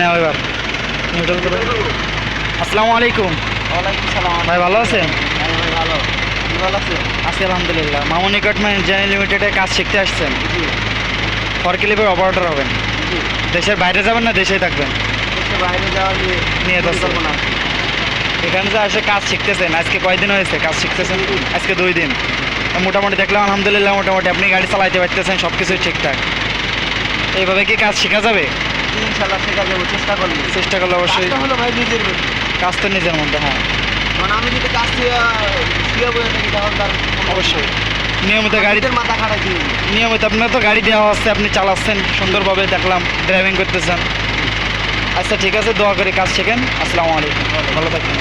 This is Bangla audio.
না এবার আসসালামু আলাইকুম। ওয়ালাইকুম সালাম। ভাই ভালো আছেন? হ্যাঁ ভাই ভালো। আপনি ভালো আছেন? আছি আলহামদুলিল্লাহ। মামুনি কাটম্যান ইঞ্জিনিয়ারিং লিমিটেডে কাজ শিখতে আসছেন, জি ফরক্লিপের অপারেটর হবেন। জি। দেশের বাইরে যাবেন না দেশেই থাকবেন? দেশে বাইরে যাওয়া নিয়ে যাচ্ছে। পরিকল্পনা। এখানে যে এসে কাজ শিখতেছেন, আজকে কয়দিন হয়েছে কাজ শিখতেছেন? আজকে 2 দিন। তো মোটামুটি দেখলাম আলহামদুলিল্লাহ, মোটামুটি আপনি গাড়ি চালাইতে পারতেছেন, সব কিছুই ঠিকঠাক। এইভাবে কি কাজ শেখা যাবে? জি, ইনশাল্লাহ শেখা যাবো, চেষ্টা করলে। চেষ্টা করলে অবশ্যই। কাজটা হলো ভাই নিজের ব্যাপার। কাজ তো নিজের মধ্যে, হ্যাঁ কারণ আমি যদি কাজ শুয়ে বয়ে থাকি তাহলে তার অবশ্যই। নিয়মিত গাড়ি, নিজের মাথা খাটাই দিই। নিয়মিত আপনার তো গাড়ি দেওয়া হচ্ছে, আপনি চালাচ্ছেন সুন্দরভাবে, দেখলাম ড্রাইভিং করতেছেন। আচ্ছা ঠিক আছে, দোয়া করি কাজ শেখেন। আসসালামু আলাইকুম, ভালো থাকবেন।